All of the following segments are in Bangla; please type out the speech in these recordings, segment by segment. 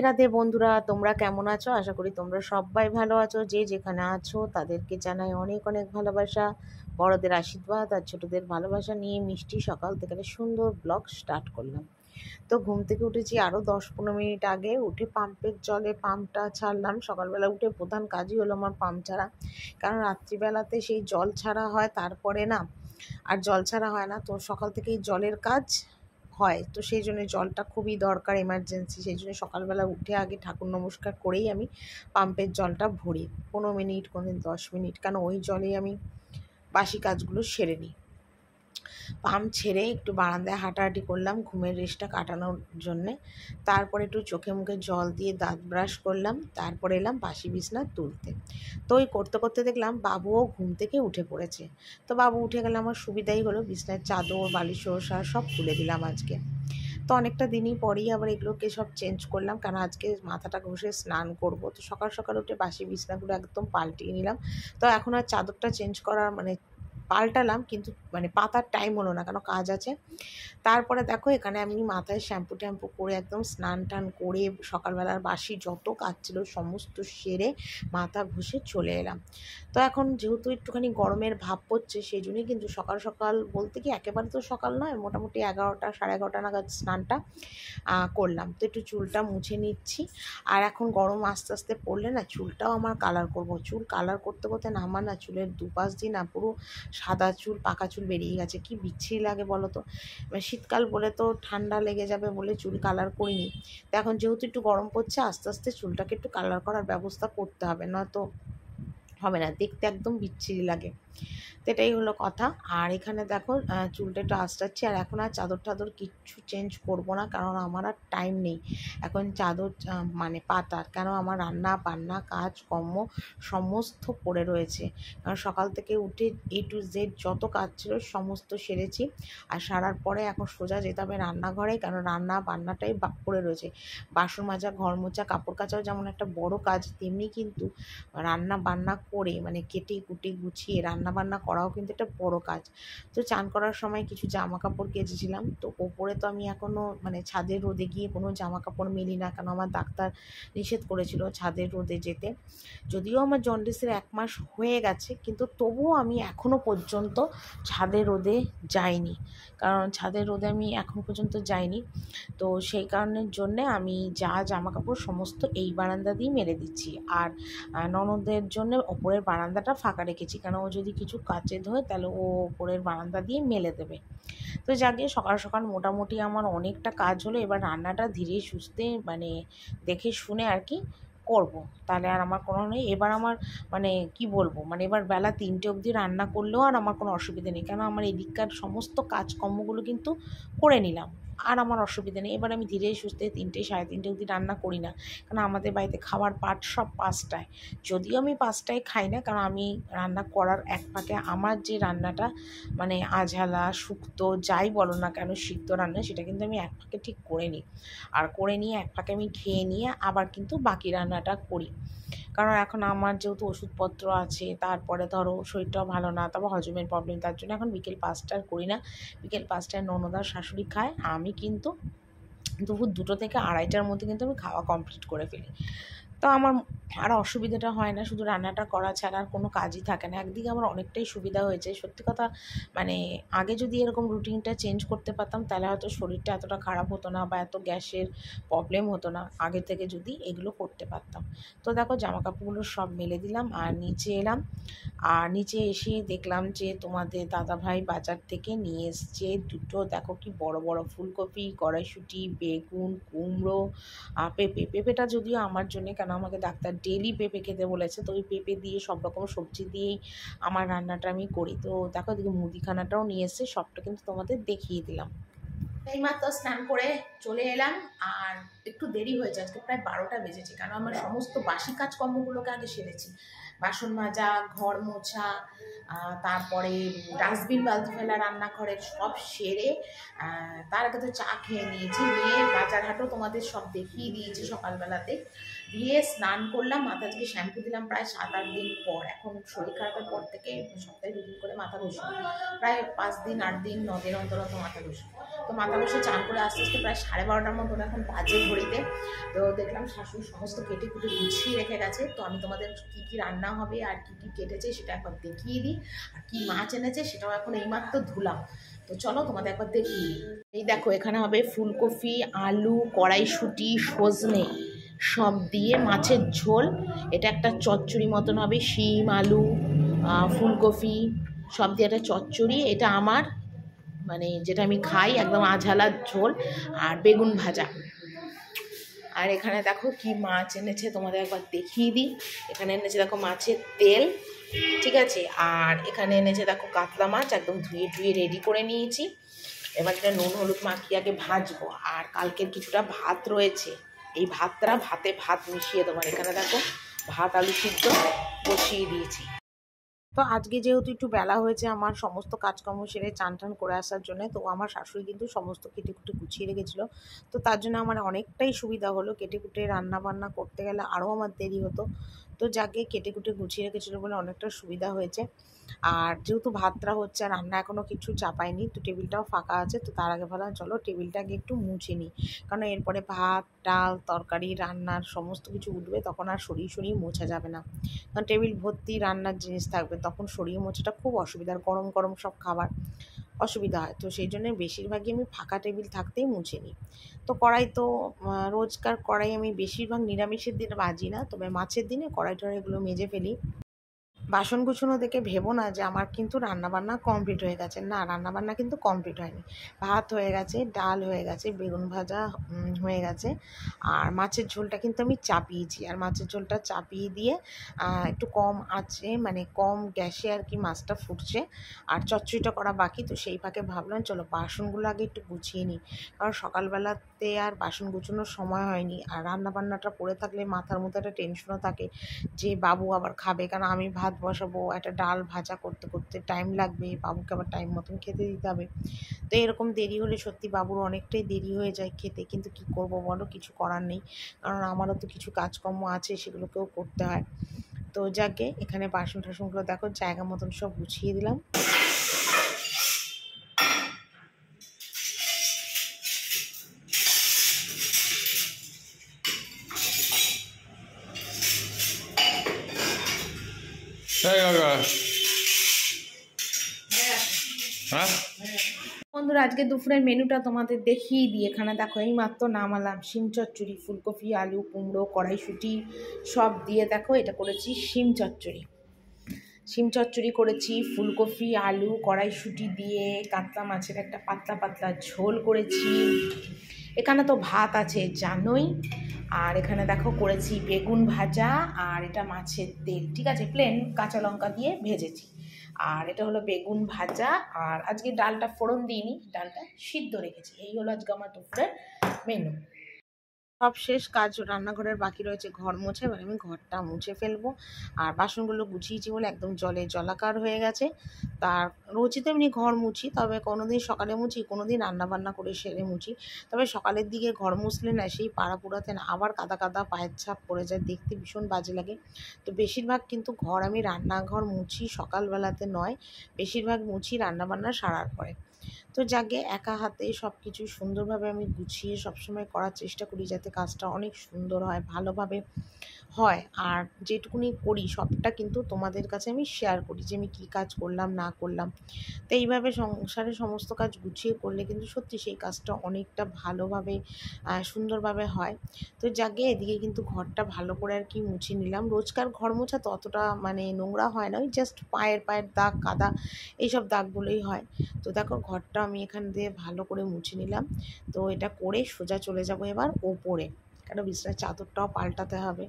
রাধে বন্ধুরা, তোমরা কেমন আছো? আশা করি তোমরা সবাই ভালো আছো। যে যেখানে আছো তাদেরকে জানাই অনেক অনেক ভালোবাসা, বড়দের আশীর্বাদ আর ছোটদের ভালোবাসা নিয়ে মিষ্টি সকাল থেকে একটা সুন্দর ব্লগ স্টার্ট করলাম। তো ঘুম থেকে উঠেছি আরও 10-15 মিনিট আগে, উঠে পাম্পের জলে পাম্পটা ছাড়লাম। সকালবেলা উঠে প্রধান কাজই হলো আমার পাম্প ছাড়া, কারণ রাত্রিবেলাতে সেই জল ছাড়া হয়, তারপরে না আর জল ছাড়া হয় না। তো সকাল থেকেই জলের কাজ হয়, তো সেই জন্য জলটা খুবই দরকার, এমার্জেন্সি। সেই জন্য সকালবেলা উঠে আগে ঠাকুর নমস্কার করেই আমি পাম্পের জলটা ভরি, 15 মিনিট, কোনোদিন 10 মিনিট, কেন ওই জলেই আমি বাসি কাজগুলো সেরে নিই। পাম্প ছেড়ে একটু বারান্দায় হাঁটাহাঁটি করলাম ঘুমের রেস্টটা কাটানোর জন্যে। তারপরে একটু চোখে মুখে জল দিয়ে দাঁত ব্রাশ করলাম, তারপরে এলাম বাসি বিছনা তুলতে। তো ওই করতে করতে দেখলাম বাবুও ঘুম থেকে উঠে পড়েছে। তো বাবু উঠে গেলে আমার সুবিধাই হলো, বিছনার চাদর বালিশ ওষা সব তুলে দিলাম আজকে। তো অনেকটা দিনই পরেই আবার এগুলোকে সব চেঞ্জ করলাম, কারণ আজকে মাথাটা ঘষে স্নান করব। তো সকাল সকাল উঠে বাসি বিছনাগুলো একদম পাল্টিয়ে নিলাম। তো এখন আর চাদরটা চেঞ্জ করার পাল্টালাম, কিন্তু পাতার টাইম হলো না, কেন কাজ আছে। তারপরে দেখো এখানে আমি মাথায় শ্যাম্পু ট্যাম্পু করে একদম স্নান টান করে সকালবেলার বাসি যত কাজ ছিল সমস্ত সেরে মাথা ঘষে চলে এলাম। তো এখন যেহেতু একটুখানি গরমের ভাব পড়ছে, সেই জন্যই কিন্তু সকাল সকাল বলতে কি একেবারে তো সকাল নয়, মোটামুটি 11টা 11:30 নাগাদ স্নানটা করলাম। তো একটু চুলটা মুছে নিচ্ছি। আর এখন গরম আস্তে আস্তে পড়লে না চুলটাও আমার কালার করব। চুল কালার করতে করতে না আমার না চুলের দুপাশ দিয়ে না পুরো সাদা চুল পাকা চুল বেরিয়ে গেছে, কি বিচ্ছিরি লাগে বলো তো। শীতকাল বলে তো ঠান্ডা লেগে যাবে বলে চুল কালার করিনি। তো এখন যেহেতু একটু গরম পড়ছে, আস্তে আস্তে চুলটাকে একটু কালার করার ব্যবস্থা করতে হবে, নয়তো হবে না, দেখতে একদম বিচ্ছিরি লাগে। তো এটাই হলো কথা। আর এখানে দেখো চুলটা একটু আঁচড়াচ্ছি। আর এখন আর চাদর টাদর কিচ্ছু চেঞ্জ করব না, কারণ আমার আর টাইম নেই এখন চাদর পাতার, কেন আমার রান্না বান্না কাজ কর্ম সমস্ত পড়ে রয়েছে। কারণ সকাল থেকে উঠে A to Z যত কাজ ছিল সমস্ত সেরেছি। আর সারার পরে এখন সোজা যেতে হবে রান্নাঘরে, কারণ রান্না বান্নাটাই পড়ে রয়েছে। বাসন মাজা, ঘর মোছা, কাপড় কাচাও যেমন একটা বড় কাজ, তেমনি কিন্তু রান্না বান্না করে কেটে কুটে গুছিয়ে রান্না বান্না করাও কিন্তু একটা বড় কাজ। তো চান করার সময় কিছু জামা কাপড় কেচেছিলাম, তো ওপরে তো আমি এখনও ছাদের রোদে গিয়ে কোনো জামা কাপড় মেলি না, কেন আমার ডাক্তার নিষেধ করেছিল ছাদের রোদে যেতে। যদিও আমার জন্ডিসের 1 মাস হয়ে গেছে, কিন্তু তবুও আমি এখনও পর্যন্ত ছাদের রোদে যাইনি, কারণ ছাদের রোদে আমি এখন পর্যন্ত যাইনি। তো সেই কারণের জন্যে আমি যা জামা কাপড় সমস্ত এই বারান্দা দিয়েই মেলে দিচ্ছি। আর ননদের জন্য ওপরের বারান্দাটা ফাঁকা রেখেছি, কারণ ও যদি কিছু কাচে ধোয় তাহলে ও ওপরের বারান্দা দিয়ে মেলে দেবে। তো যাকে সকাল সকাল মোটামুটি আমার অনেকটা কাজ হলো। এবার রান্নাটা ধীরে সুস্থে দেখে শুনে আর কি করব, তাহলে আর আমার কোনো নেই। এবার আমার কি বলবো, এবার বেলা 3টে অবধি রান্না করলেও আর আমার কোনো অসুবিধা নেই, কেন আমার এদিককার সমস্ত কাজকর্মগুলো কিন্তু করে নিলাম, আর আমার অসুবিধা নেই। এবার আমি ধীরে সুস্থে 3টে 3:30 অবধি রান্না করি না, কারণ আমাদের বাড়িতে খাওয়ার পাট সব 5টায়। যদিও আমি 5টায় খাই না, কারণ আমি রান্না করার এক ফাঁকে আমার যে রান্নাটা আঝালা শুক্তো যাই বলো না কেন, সিদ্ধ রান্না, সেটা কিন্তু আমি এক ফাঁকে ঠিক করে নিই। আর করে নিয়ে এক ফাঁকে আমি খেয়ে নিয়ে আবার কিন্তু বাকি রান্নাটা করি। কারণ এখন আমার যেহেতু ওষুধপত্র আছে, তারপরে ধরো শরীরটাও ভালো না, তারপর হজমের প্রবলেম, তার জন্য এখন বিকেল 5টায় করি না। বিকেল 5টায় ননদার শাশুড়ি খায়, আমি কিন্তু দুপুর 2টো থেকে 2:30টার মধ্যে কিন্তু আমি খাওয়া কমপ্লিট করে ফেলি। তো আমার আর অসুবিধাটা হয় না, শুধু রান্নাটা করা ছাড়া আর কোনো কাজই থাকে না। একদিকে আমার অনেকটাই সুবিধা হয়েছে সত্যি কথা। আগে যদি এরকম রুটিনটা চেঞ্জ করতে পারতাম, তাহলে হয়তো শরীরটা এতটা খারাপ হতো না, বা এত গ্যাসের প্রবলেম হতো না, আগে থেকে যদি এগুলো করতে পারতাম। তো দেখো জামা কাপড়গুলো সব মেলে দিলাম আর নিচে এলাম। আর নিচে এসে দেখলাম যে তোমাদের দাদাভাই বাজার থেকে নিয়ে এসছে দুটো, দেখো কি বড় বড় ফুলকপি, কড়াইশুঁটি, বেগুন, কুমড়ো, পেঁপেটা যদিও আমার জন্য, কেন আমাকে ডাক্তার ডেলি পেঁপে খেতে বলেছে। তো ওই পেঁপে দিয়ে সব রকম সবজি দিয়েই আমার রান্নাটা আমি করি। তো দেখো এদিকে মুদিখানাটাও নিয়ে এসছে, সবটা কিন্তু তোমাদের দেখিয়ে দিলাম। এইমাত্র স্নান করে চলে এলাম, আর একটু দেরি হয়েছে, আজকে প্রায় 12টা বেজেছে, কারণ আমার সমস্ত বাসি কাজকর্মগুলোকে আগে সেরেছি। বাসন মাজা, ঘর মোছা, তারপরে ডাস্টবিন বালতি ফেলা, রান্নাঘরের সব সেরে তার আগে তো চা খেয়ে নিয়েছি, নিয়ে বাজার হাটও তোমাদের সব দেখিয়ে দিয়েছি সকালবেলাতে। দিয়ে স্নান করলাম, মাথা থেকে শ্যাম্পু দিলাম প্রায় 7-8 দিন পর। এখন শরীর খারাপের পর থেকে সপ্তাহে 2 দিন করে মাথা ঘষি, প্রায় 5 দিন 8 দিন 9 দিন অন্তর মাথা ঘষি। তো মাথা ঘষে চান করে আস্তে আস্তে প্রায় 12:30টার মতন এখন বাজে ঘড়িতে। তো দেখলাম শাশুড়ি সমস্ত কেটে কুটে গুছিয়ে রেখে গেছে। তো আমি তোমাদের কী কী রান্না হবে আর কী কী কেটেছে সেটা একবার দেখিয়ে দিই, আর কী মাছ এনেছে সেটাও এখন এইমাত্র ধুলাম। তো চলো তোমাদের একবার দেখিয়ে দিই। এই দেখো, এখানে হবে ফুলকপি, আলু, কড়াইশুঁটি, সজনে সব দিয়ে মাছের ঝোল। এটা একটা চচ্চড়ি মতন হবে, শিম, আলু, ফুলকপি সব দিয়ে একটা চচ্চড়ি। এটা আমার মানে যেটা আমি খাই, একদম আঝালার ঝোল, আর বেগুন ভাজা। আর এখানে দেখো কি মাছ এনেছে তোমাদের একবার দেখিয়ে দিই। এখানে এনেছে দেখো মাছের তেল, ঠিক আছে। আর এখানে এনেছে দেখো কাতলা মাছ, একদম ধুয়ে ধুয়ে রেডি করে নিয়েছি। এবার এটা নুন হলুদ মাখিয়ে আগে ভাজবো। আর কালকের কিছুটা ভাত রয়েছে, এই ভাতটা ভাত মিশিয়ে দেবো। এখানে দেখো ভাত আলু সিদ্ধ বসিয়ে দিয়েছি। তো আজকে যেহেতু একটু বেলা হয়েছে আমার সমস্ত কাজকর্ম সেরে চান টান করে আসার জন্য, তো আমার শাশুড়ি কিন্তু সমস্ত কেটে কুটে গুছিয়ে রেখেছিলো। তো তার জন্য আমার অনেকটাই সুবিধা হলো, কেটে কুটে রান্না বান্না করতে গেলে আরও আমার দেরি হতো। তো যাকে কেটে কুটে গুছিয়ে রেখেছিলো বলে অনেকটা সুবিধা হয়েছে। আর যেহেতু ভাতটা হচ্ছে, আর রান্না এখনও কিছু চাপাইনি, তো টেবিলটাও ফাঁকা আছে। তো তার আগে ভাবলাম চলো টেবিলটাকে একটু মুছে নিই, কারণ এরপরে ভাত ডাল তরকারি রান্নার সমস্ত কিছু উঠবে, তখন আর সরিয়ে মোছা যাবে না। কারণ টেবিল ভর্তি রান্নার জিনিস থাকবে, তখন সরিয়ে মোছাটা খুব অসুবিধার, গরম গরম সব খাবার অসুবিধা হয়। তো সেই জন্য বেশিরভাগই আমি ফাঁকা টেবিল থাকতেই মুছে নিই। তো কড়াই তো রোজকার কড়াই আমি বেশিরভাগ নিরামিষের দিনে মাজি না, তবে মাছের দিনে কড়াই টড়াইগুলো মেজে ফেলি। বাসন গুছানো দেখে ভেবো না যে আমার কিন্তু রান্নাবান্না কমপ্লিট হয়ে গেছে, না, রান্নাবান্না কিন্তু কমপ্লিট হয়নি। ভাত হয়ে গেছে, ডাল হয়ে গেছে, বেগুন ভাজা হয়ে গেছে, আর মাছের ঝোলটা কিন্তু আমি চাপিয়েছি। আর মাছের ঝোলটা চাপিয়ে দিয়ে একটু কম আছে, মানে কম গ্যাসে আর কি মাছটা ফুটছে, আর চচ্চড়িটা করা বাকি। তো সেই ফাঁকে ভাবলাম চলো বাসনগুলো আগে একটু গুছিয়ে নিই, কারণ সকালবেলাতে আর বাসন গুছানোর সময় হয়নি। আর রান্নাবান্নাটা পড়ে থাকলে মাথার মধ্যে একটা টেনশনও থাকে যে বাবু আবার খাবে, কারণ আমি ভাত বসাবো, একটা ডাল ভাজা করতে করতে টাইম লাগবে, বাবুকে আবার টাইম মতন খেতে দিতে হবে। তো এরকম দেরি হলে সত্যি বাবুর অনেকটাই দেরি হয়ে যায় খেতে, কিন্তু কি করব বলো, কিছু করার নেই, কারণ আমারও তো কিছু কাজকর্ম আছে, সেগুলোকেও করতে হয়। তো যাকে এখানে বাসন টাসনগুলো দেখো জায়গা মতন সব গুছিয়ে দিলাম। বন্ধুরা, আজকে দুপুরের মেনুটা তোমাদের দেখিয়ে দিই। এখানে দেখো এই মাত্র নামালাম শিম চচ্চড়ি, ফুলকপি আলু কুমড়ো কড়াইশুঁটি সব দিয়ে দেখো এটা করেছি শিম চচ্চড়ি। শিম চচ্চড়ি করেছি, ফুলকপি আলু কড়াইশুঁটি দিয়ে কাতলা মাছের একটা পাতলা পাতলা ঝোল করেছি। এখানে তো ভাত আছে জানোই, আর এখানে দেখো করেছি বেগুন ভাজা, আর এটা মাছের তেল, ঠিক আছে, প্লেন কাঁচা লঙ্কা দিয়ে ভেজেছি। আর এটা হলো বেগুন ভাজা, আর আজকে ডালটা ফোড়ন দিইনি, ডালটা সিদ্ধ রেখেছি। এই হলো আজকে আমার দুপুরের মেনু। সব শেষ কাজ, রান্নাঘরের বাকি রয়েছে ঘর মোছা, এবার আমি ঘরটা মুছে ফেলবো। আর বাসনগুলো গুছিয়েছি বলে একদম জলে জলাকার হয়ে গেছে। তার রোজই তো এমনি ঘর মুছি, তবে কোনো দিন সকালে মুছি, কোনো দিন রান্নাবান্না করে সেরে মুছি। তবে সকালের দিকে ঘর মুছলে না সেই পাড়া পোড়াতে না আবার কাদা কাদা পায়ের ছাপ পড়ে যায়, দেখতে ভীষণ বাজে লাগে। তো বেশিরভাগ কিন্তু ঘর আমি রান্নাঘর মুছি সকালবেলাতে নয়, বেশিরভাগ মুছি রান্নাবান্না সারার পরে। তো যাকে একা হাতে সব কিছু সুন্দরভাবে আমি গুছিয়ে সবসময় করার চেষ্টা করি, যাতে কাজটা অনেক সুন্দর হয়, ভালোভাবে হয়। আর যেটুকুনি করি সবটা কিন্তু তোমাদের কাছে আমি শেয়ার করি, যে আমি কী কাজ করলাম না করলাম। তো এইভাবে সংসারে সমস্ত কাজ গুছিয়ে করলে কিন্তু সত্যি সেই কাজটা অনেকটা ভালোভাবে সুন্দরভাবে হয়। তো যাকে এদিকে কিন্তু ঘরটা ভালো করে আর কি মুছে নিলাম। রোজকার ঘর মোছা তো অতটা মানে নোংরা হয় না, ওই জাস্ট পায়ের দাগ কাদা এইসব দাগগুলোই হয়। তো দেখো ঘরটা আমি এখান দিয়ে ভালো করে মুছে নিলাম। তো এটা করে সোজা চলে যাব এবার ওপরে, কারণ বিছানার চাদরটাও পাল্টাতে হবে।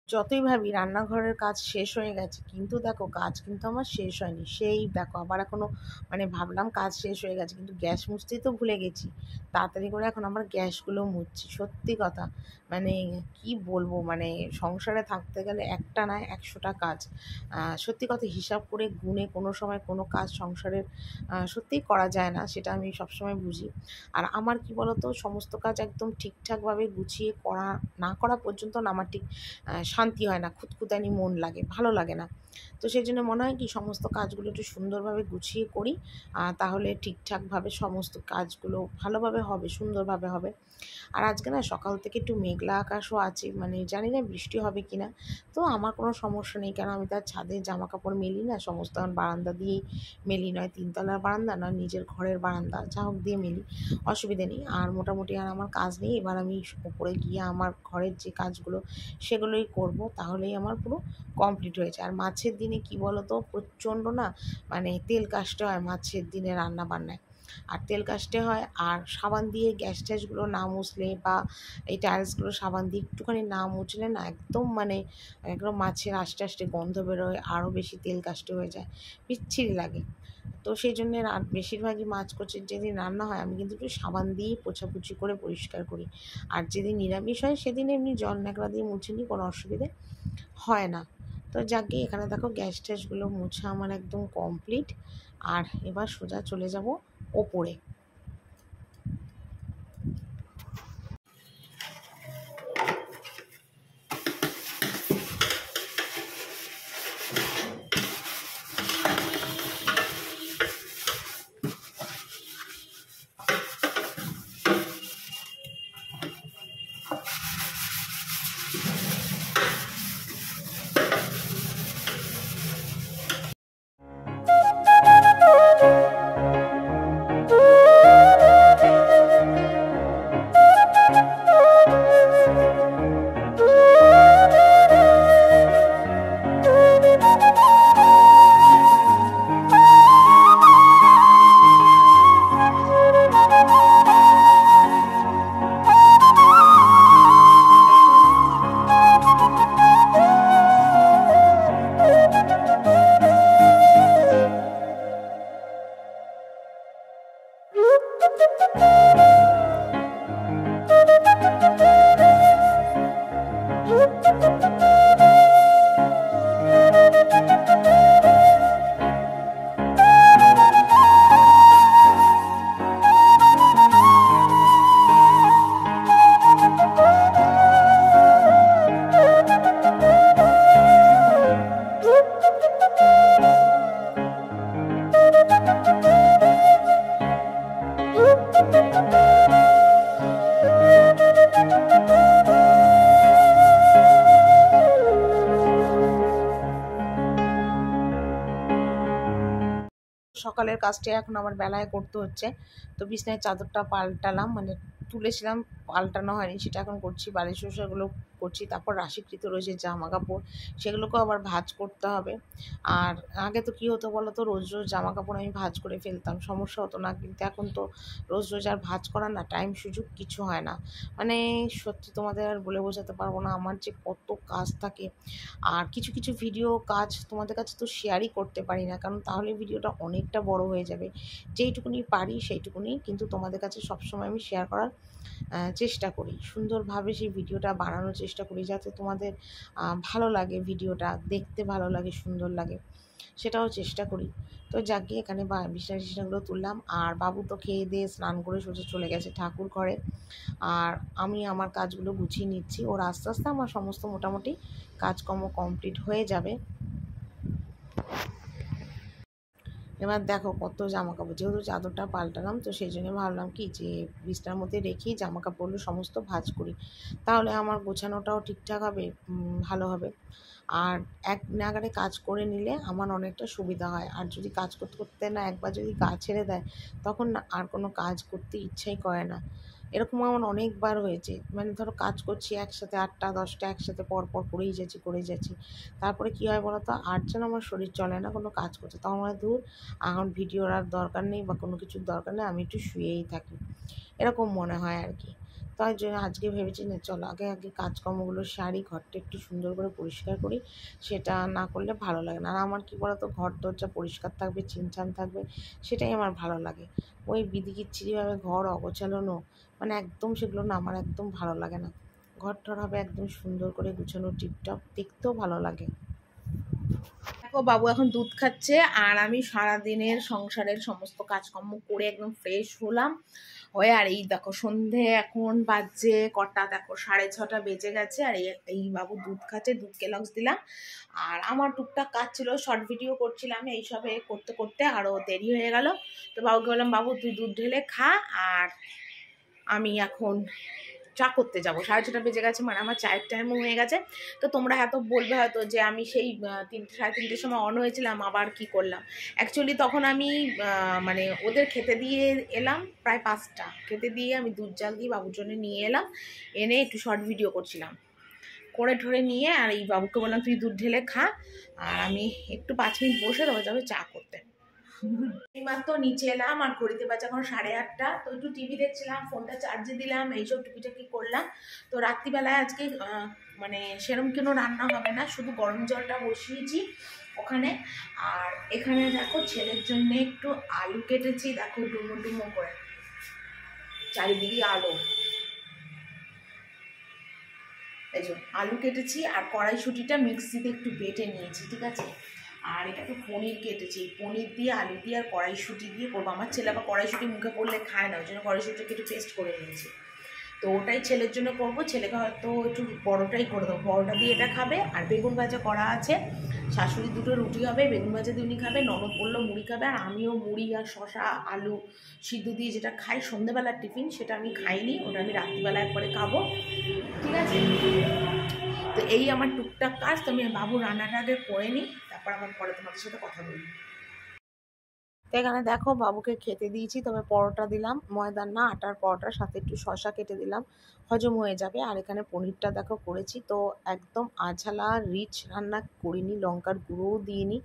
যতই ভাবি রান্নাঘরের কাজ শেষ হয়ে গেছে, কিন্তু দেখো কাজ কিন্তু আমার শেষ হয়নি। সেই দেখো আবার এখনও মানে ভাবলাম কাজ শেষ হয়ে গেছে, কিন্তু গ্যাস মুছতেই তো ভুলে গেছি। তাড়াতাড়ি করে এখন আমার গ্যাসগুলো মুছছি। সত্যি কথা, মানে কি বলবো, মানে সংসারে থাকতে গেলে একটা না ১০০টা কাজ। সত্যি কথা, হিসাব করে গুণে কোনো সময় কোনো কাজ সংসারের সত্যিই করা যায় না, সেটা আমি সবসময় বুঝি। আর আমার কি বলতো, সমস্ত কাজ একদম ঠিকঠাকভাবে গুছিয়ে করা না করা পর্যন্ত না আমার ঠিক শান্তি হয় না, খুঁতখুঁতানি মন লাগে, ভালো লাগে না। তো সেই জন্য মনে হয় কি, সমস্ত কাজগুলো একটু সুন্দরভাবে গুছিয়ে করি, তাহলে ঠিকঠাকভাবে সমস্ত কাজগুলো ভালোভাবে হবে, সুন্দরভাবে হবে। আর আজকে না সকাল থেকে একটু মেঘলা আকাশও আছে, মানে জানি না বৃষ্টি হবে কি না। তো আমার কোনো সমস্যা নেই, কারণ আমি তার ছাদে জামা কাপড় মেলি না, সমস্ত আমার বারান্দা দিয়েই মেলি, নয় তিনতলার বারান্দা নয় নিজের ঘরের বারান্দা, যা হোক দিয়ে মেলি, অসুবিধে নেই। আর মোটামুটি আর আমার কাজ নেই, এবার আমি উপরে গিয়ে আমার ঘরের যে কাজগুলো সেগুলোই করব, তাহলেই আমার পুরো কমপ্লিট হয়েছে। আর মাছের দিনে কি বলো তো, প্রচণ্ড না মানে তেল কাশতে হয় মাছের দিনে রান্না বান্নায়। আর তেল কাশতে হয়, আর সাবান দিয়ে গ্যাস ট্যাসগুলো না মুছলে বা এই টাইলসগুলো সাবান দিয়ে একটুখানি না মুছলে না একদম মানে একদম মাছের আস্তে আস্তে গন্ধ বেরোয়, আরও বেশি তেল কাশতে হয়ে যায়, বিচ্ছিরি লাগে। তো সেই জন্যে বেশিরভাগই মাছ কচুর যেদিন রান্না হয় আমি কিন্তু একটু সাবান দিয়েই পোছাপুছি করে পরিষ্কার করি। আর যেদিন নিরামিষ হয় সেদিন এমনি জল ন্যাকড়া দিয়ে মুছে নিই, কোনো অসুবিধে হয় না। তো যাকে এখানে দেখো গ্যাস ট্যাসগুলো মোছা আমার একদম কমপ্লিট। আর এবার সোজা চলে যাব ওপরে। সকালের কাজটা এখন আমার বেলায় করতে হচ্ছে। তো বিছানায় চাদরটা পাল্টালাম, মানে তুলেছিলাম, পাল্টানো হয়নি, সেটা এখন করছি। বালিশ ওষাগুলো করছি, তারপর রাশিকৃত রয়েছে জামা কাপড়, সেগুলোকেও আবার ভাঁজ করতে হবে। আর আগে তো কী হতো বলো তো, রোজ রোজ জামা কাপড় আমি ভাঁজ করে ফেলতাম, সমস্যা হতো না। কিন্তু এখন তো রোজ রোজ আর ভাঁজ করার না টাইম সুযোগ কিছু হয় না। মানে সত্যি তোমাদের আর বলে বোঝাতে পারবো না আমার যে কত কাজ থাকে। আর কিছু কিছু ভিডিও কাজ তোমাদের কাছে তো শেয়ারই করতে পারি না, কারণ তাহলে ভিডিওটা অনেকটা বড় হয়ে যাবে। যেইটুকুনি পারি সেইটুকুনি কিন্তু তোমাদের কাছে সবসময় আমি শেয়ার করার চেষ্টা করি, সুন্দরভাবে সেই ভিডিওটা বানানোর চেষ্টা করি, যাতে তোমাদের ভালো লাগে, ভিডিওটা দেখতে ভালো লাগে, সুন্দর লাগে, সেটাও চেষ্টা করি। তো যাকে এখানে বিছানা টিছানাগুলো তুললাম, আর বাবু তো খেয়ে দিয়ে স্নান করে সোজা চলে গেছে ঠাকুর ঘরে। আর আমি আমার কাজগুলো গুছিয়ে নিচ্ছি, ওর আস্তে আস্তে আমার সমস্ত মোটামুটি কাজকর্ম কমপ্লিট হয়ে যাবে। এবার দেখো কত জামা কাপড়, যেহেতু চাদরটা পাল্টালাম তো সেই জন্য ভাবলাম কি যে বিছনার মধ্যে রেখেই জামা কাপড়গুলো সমস্ত ভাঁজ করি, তাহলে আমার গোছানোটাও ঠিকঠাক হবে, ভালো হবে। আর এক নাগাড়ে কাজ করে নিলে আমার অনেকটা সুবিধা হয়। আর যদি কাজ করতে করতে না একবার যদি গা ছেড়ে দেয়, তখন না আর কোনো কাজ করতে ইচ্ছাই করে না। এরকম আমার অনেকবার হয়েছে, মানে ধরো কাজ করছি একসাথে 8টা 10টা একসাথে পর পর করেই যাচ্ছি। তারপরে কী হয় বলো তো, আর যেন আমার শরীর চলে না কোনো কাজ করতে, তখন আমার দূর, এখন ভিডিওর আর দরকার নেই বা কোনো কিছুর দরকার নেই, আমি একটু শুয়েই থাকি, এরকম মনে হয় আর কি। তাই জন্য আজকে ভেবেছি না চলো আগে আগে কাজকর্মগুলো সারি, ঘরটা একটু সুন্দর করে পরিষ্কার করি। সেটা না করলে ভালো লাগে না। আর আমার কী বলতো, ঘর দরজা পরিষ্কার থাকবে, ছিমছাম থাকবে, সেটাই আমার ভালো লাগে। ওই বিধিকিচ্ছিরিভাবে ঘর অগোছালো, মানে একদম সেগুলো না আমার একদম ভালো লাগে না। ঘর টর হবে একদম সুন্দর করে গুছানো, টিপটপ, দেখতেও ভালো লাগে। দেখো বাবু এখন দুধ খাচ্ছে, আর আমি সারাদিনের সংসারের সমস্ত কাজকর্ম করে একদম ফ্রেশ হলাম হয়ে, আর এই দেখো সন্ধে এখন বাজে কটা, দেখো 6:30 বেজে গেছে। আর এই বাবু দুধ খাচ্ছে, দুধ কেলক্স দিলাম। আর আমার টুকটাক কাজ ছিল, শর্ট ভিডিও করছিলাম, এইসবে করতে করতে আরও দেরি হয়ে গেল। তো বাবুকে বললাম, বাবু তুই দুধ ঢেলে খা, আর আমি এখন চা করতে যাবো। 6:30 বেজে গেছে, মানে আমার চায়ের টাইমও হয়ে গেছে। তো তোমরা হয়তো বলবে হয়তো যে আমি সেই 3টে 3:30-র সময় অন হয়েছিলাম, আবার কি করলাম। অ্যাকচুয়ালি তখন আমি মানে ওদের খেতে দিয়ে এলাম প্রায় 5টা, খেতে দিয়ে আমি দুধ জাল দিয়ে বাবুর জন্য নিয়ে এলাম, এনে একটু শর্ট ভিডিও করছিলাম, করে ঠরে নিয়ে আর এই বাবুকে বললাম তুই দুধ ঢেলে খা, আর আমি একটু 5 মিনিট বসে দেবো যাবে চা করতে। এইমাত্র নিচে এলাম, আর ঘড়িতে বাজে এখন 8:30। তো একটু টিভি দেখছিলাম, ফোনটা চার্জে দিলাম, এইসব টুকিটাকি করলাম। তো রাত্রিবেলায় আজকে মানে সেরম কোনো রান্না হবে না, শুধু গরম জলটা বসিয়েছি ওখানে। আর এখানে দেখো ছেলের জন্য একটু আলু কেটেছি, দেখো ডুমো ডুমো করে, চারিদিকে আলু, এই যে আলু কেটেছি, আর কড়াইশুঁটিটা মিক্সিতে একটু বেটে নিয়েছি, ঠিক আছে। আর এটা তো পনির কেটেছি, পনির দিয়ে আলু দিয়ে আর কড়াইশুঁটি দিয়ে করবো। আমার ছেলে আবার কড়াইশুঁটি মুখে পড়লে খায় না, ওই জন্য কড়াইশুঁটিকে একটু পেস্ট করে নিয়েছি। তো ওটাই ছেলের জন্য করবো, ছেলেকে হয়তো একটু বড়োটাই করে দেবো, বড়োটা দিয়ে এটা খাবে। আর বেগুন ভাজা করা আছে, শাশুড়ি দুটো রুটি হবে, বেগুন ভাজা দিয়ে উনি খাবে, ননদ বললো মুড়ি খাবে, আর আমিও মুড়ি আর শশা আলু সিদ্ধ দিয়ে যেটা খাই সন্ধ্যেবেলার টিফিন, সেটা আমি খাইনি, ওটা আমি রাত্রিবেলায় পরে খাবো, ঠিক আছে। তো এই আমার টুকটাক কাজ। তো আমি বাবু রান্নাটা আগে করে নিই, তারপর আবার পরে তোমাদের সাথে কথা বলি। তো এখানে দেখো বাবুকে খেতে দিয়েছি, তবে পরোটা দিলাম, ময়দার না আটার পরোটার সাথে একটু শশা কেটে দিলাম, হজম হয়ে যাবে। আর এখানে পনিরটা দেখো করেছি, তো একদম আঝালা রিচ রান্না করিনি, লঙ্কার গুঁড়োও দিইনি,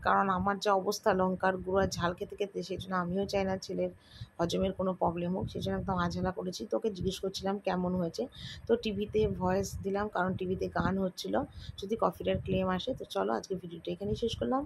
কারণ আমার যা অবস্থা লঙ্কার গুঁড়ো আর ঝাল খেতে খেতে, সেই জন্য আমিও চাই না ছেলের হজমের কোনো প্রবলেম হোক, সেই জন্য একদম আঝালা করেছি। তোকে জিজ্ঞেস করছিলাম কেমন হয়েছে, তো টিভিতে ভয়েস দিলাম, কারণ টিভিতে গান হচ্ছিল, যদি কপিরাইট ক্লেম আসে। তো চলো আজকে ভিডিওটা এখানেই শেষ করলাম।